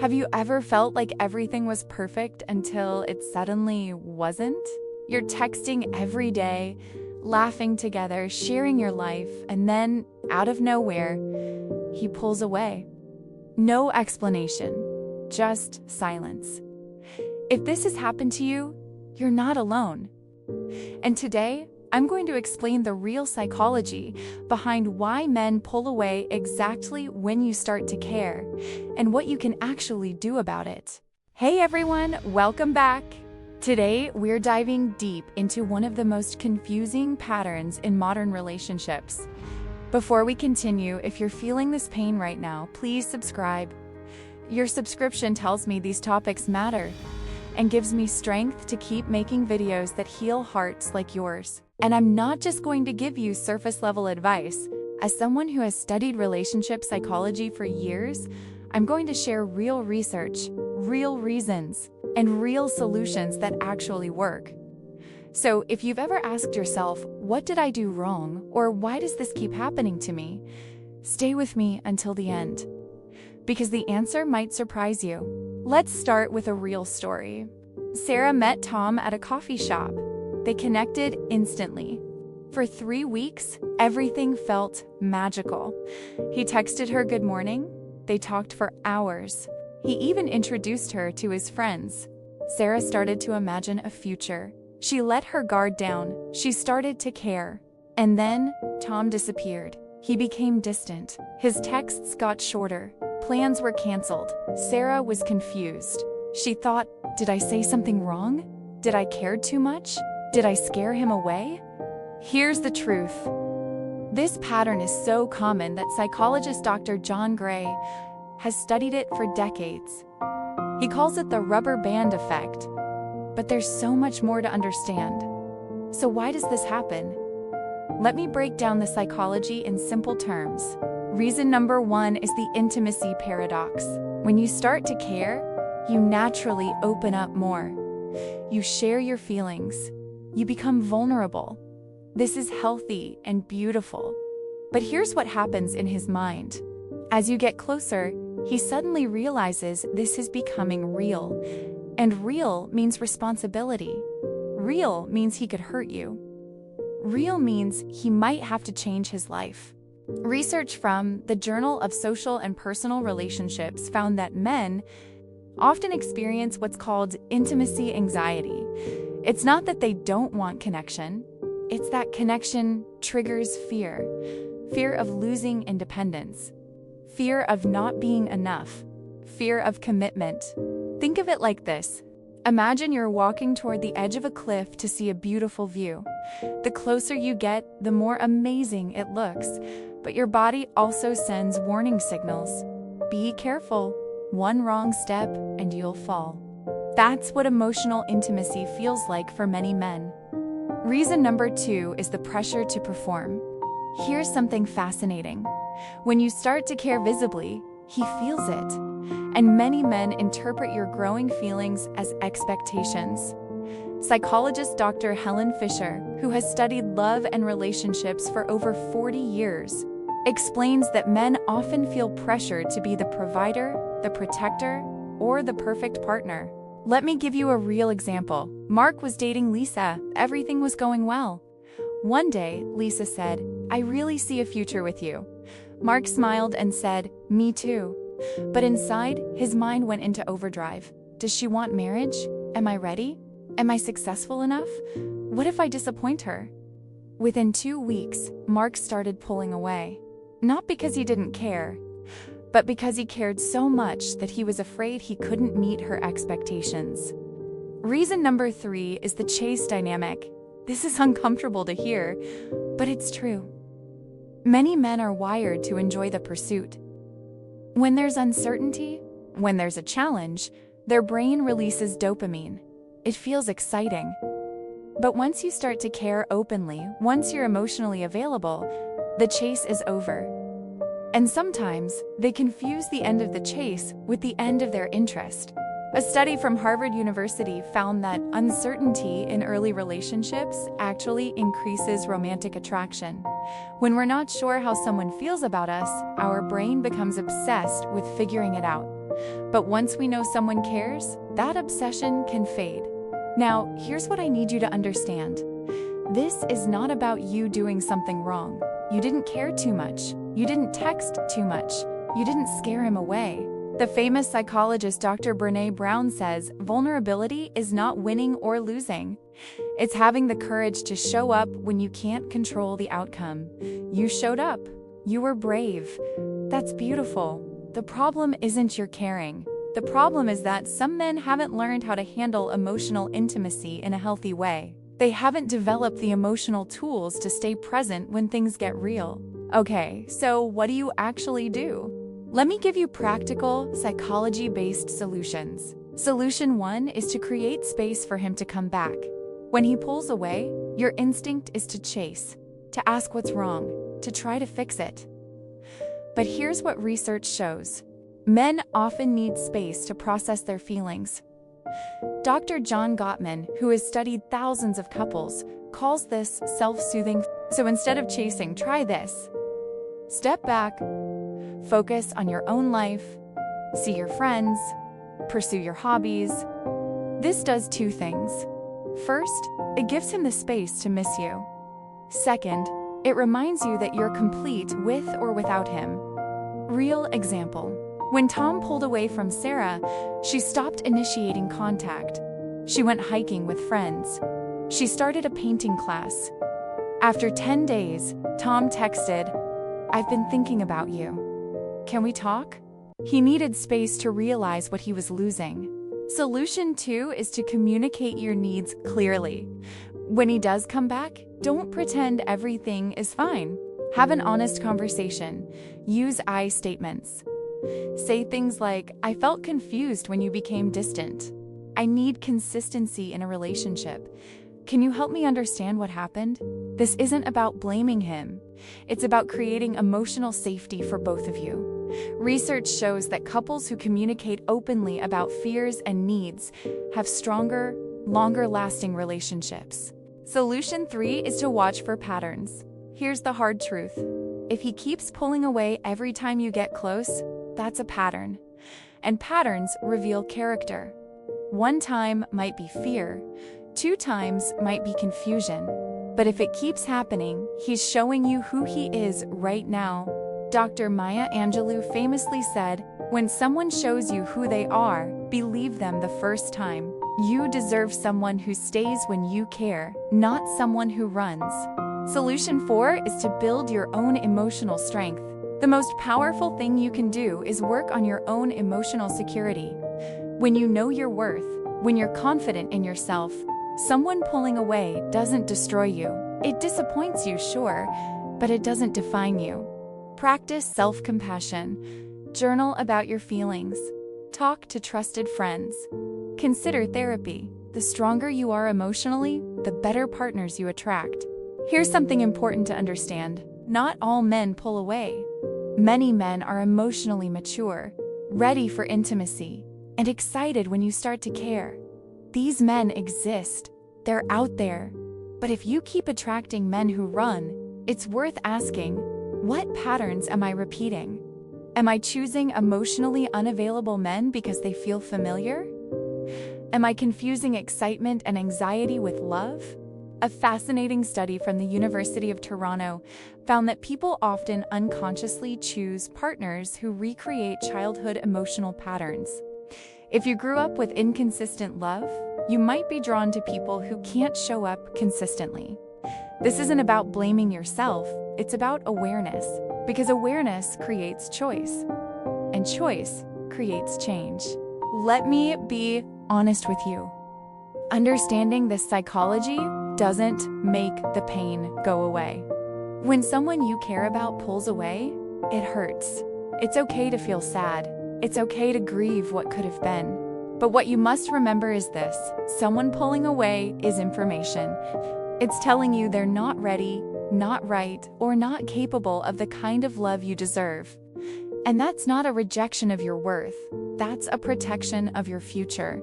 Have you ever felt like everything was perfect until it suddenly wasn't? You're texting every day, laughing together, sharing your life, and then, out of nowhere, he pulls away. No explanation, just silence. If this has happened to you, you're not alone. And today, I'm going to explain the real psychology behind why men pull away exactly when you start to care, and what you can actually do about it. Hey everyone, welcome back! Today, we're diving deep into one of the most confusing patterns in modern relationships. Before we continue, if you're feeling this pain right now, please subscribe. Your subscription tells me these topics matter and gives me strength to keep making videos that heal hearts like yours. And I'm not just going to give you surface-level advice. As someone who has studied relationship psychology for years, I'm going to share real research, real reasons, and real solutions that actually work. So if you've ever asked yourself, what did I do wrong, or why does this keep happening to me? Stay with me until the end, because the answer might surprise you. Let's start with a real story. Sarah met Tom at a coffee shop. They connected instantly. For 3 weeks, everything felt magical. He texted her good morning. They talked for hours. He even introduced her to his friends. Sarah started to imagine a future. She let her guard down. She started to care. And then, Tom disappeared. He became distant. His texts got shorter. Plans were canceled. Sarah was confused. She thought, did I say something wrong? Did I care too much? Did I scare him away? Here's the truth. This pattern is so common that psychologist Dr. John Gray has studied it for decades. He calls it the rubber band effect. But there's so much more to understand. So why does this happen? Let me break down the psychology in simple terms. Reason number 1 is the intimacy paradox. When you start to care, you naturally open up more. You share your feelings. You become vulnerable. This is healthy and beautiful. But here's what happens in his mind. As you get closer, he suddenly realizes this is becoming real. And real means responsibility. Real means he could hurt you. Real means he might have to change his life. Research from the Journal of Social and Personal Relationships found that men often experience what's called intimacy anxiety. It's not that they don't want connection. It's that connection triggers fear. Fear of losing independence. Fear of not being enough. Fear of commitment. Think of it like this. Imagine you're walking toward the edge of a cliff to see a beautiful view. The closer you get, the more amazing it looks. But your body also sends warning signals. Be careful. One wrong step and you'll fall. That's what emotional intimacy feels like for many men. Reason number 2 is the pressure to perform. Here's something fascinating. When you start to care visibly, he feels it. And many men interpret your growing feelings as expectations. Psychologist Dr. Helen Fisher, who has studied love and relationships for over 40 years, explains that men often feel pressured to be the provider, the protector, or the perfect partner. Let me give you a real example. Mark was dating Lisa. Everything was going well. One day, Lisa said, "I really see a future with you." Mark smiled and said, "Me too." But inside, his mind went into overdrive. Does she want marriage? Am I ready? Am I successful enough? What if I disappoint her? Within 2 weeks, Mark started pulling away. Not because he didn't care, but because he cared so much that he was afraid he couldn't meet her expectations. Reason number 3 is the chase dynamic. This is uncomfortable to hear, but it's true. Many men are wired to enjoy the pursuit. When there's uncertainty, when there's a challenge, their brain releases dopamine. It feels exciting. But once you start to care openly, once you're emotionally available, the chase is over. And sometimes, they confuse the end of the chase with the end of their interest. A study from Harvard University found that uncertainty in early relationships actually increases romantic attraction. When we're not sure how someone feels about us, our brain becomes obsessed with figuring it out. But once we know someone cares, that obsession can fade. Now, here's what I need you to understand. This is not about you doing something wrong. You didn't care too much. You didn't text too much. You didn't scare him away. The famous psychologist Dr. Brené Brown says, vulnerability is not winning or losing. It's having the courage to show up when you can't control the outcome. You showed up. You were brave. That's beautiful. The problem isn't your caring. The problem is that some men haven't learned how to handle emotional intimacy in a healthy way. They haven't developed the emotional tools to stay present when things get real. Okay, so what do you actually do? Let me give you practical, psychology-based solutions. Solution 1 is to create space for him to come back. When he pulls away, your instinct is to chase, to ask what's wrong, to try to fix it. But here's what research shows. Men often need space to process their feelings. Dr. John Gottman, who has studied thousands of couples, calls this self-soothing. So instead of chasing, try this. Step back, focus on your own life, see your friends, pursue your hobbies. This does two things. First, it gives him the space to miss you. Second, it reminds you that you're complete with or without him. Real example. When Tom pulled away from Sarah, she stopped initiating contact. She went hiking with friends. She started a painting class. After 10 days, Tom texted, "I've been thinking about you. Can we talk?" He needed space to realize what he was losing. Solution 2 is to communicate your needs clearly. When he does come back, don't pretend everything is fine. Have an honest conversation. Use I statements. Say things like, "I felt confused when you became distant. I need consistency in a relationship. Can you help me understand what happened?" This isn't about blaming him. It's about creating emotional safety for both of you. Research shows that couples who communicate openly about fears and needs have stronger, longer-lasting relationships. Solution 3 is to watch for patterns. Here's the hard truth. If he keeps pulling away every time you get close, that's a pattern. And patterns reveal character. One time might be fear, 2 times might be confusion. But if it keeps happening, he's showing you who he is right now. Dr. Maya Angelou famously said, "When someone shows you who they are, believe them the first time. You deserve someone who stays when you care, not someone who runs." Solution 4 is to build your own emotional strength. The most powerful thing you can do is work on your own emotional security. When you know your worth, when you're confident in yourself, someone pulling away doesn't destroy you. It disappoints you, sure, but it doesn't define you. Practice self-compassion. Journal about your feelings. Talk to trusted friends. Consider therapy. The stronger you are emotionally, the better partners you attract. Here's something important to understand. Not all men pull away. Many men are emotionally mature, ready for intimacy, and excited when you start to care. These men exist. They're out there. But if you keep attracting men who run, it's worth asking, what patterns am I repeating? Am I choosing emotionally unavailable men because they feel familiar? Am I confusing excitement and anxiety with love? A fascinating study from the University of Toronto found that people often unconsciously choose partners who recreate childhood emotional patterns. If you grew up with inconsistent love, you might be drawn to people who can't show up consistently. This isn't about blaming yourself, it's about awareness, because awareness creates choice, and choice creates change. Let me be honest with you. Understanding this psychology doesn't make the pain go away. When someone you care about pulls away, it hurts. It's okay to feel sad. It's okay to grieve what could have been. But what you must remember is this: someone pulling away is information. It's telling you they're not ready, not right, or not capable of the kind of love you deserve. And that's not a rejection of your worth. That's a protection of your future.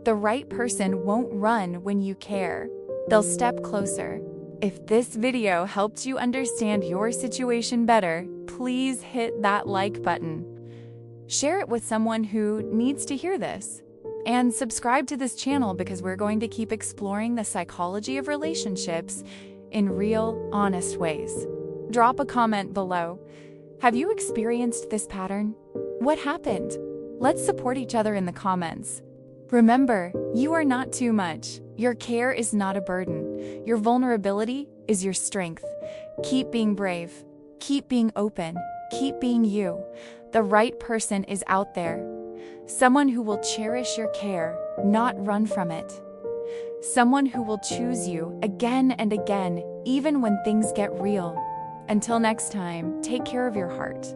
The right person won't run when you care. They'll step closer. If this video helped you understand your situation better, please hit that like button. Share it with someone who needs to hear this. And subscribe to this channel because we're going to keep exploring the psychology of relationships in real, honest ways. Drop a comment below. Have you experienced this pattern? What happened? Let's support each other in the comments. Remember, you are not too much. Your care is not a burden. Your vulnerability is your strength. Keep being brave. Keep being open. Keep being you. The right person is out there. Someone who will cherish your care, not run from it. Someone who will choose you again and again, even when things get real. Until next time, take care of your heart.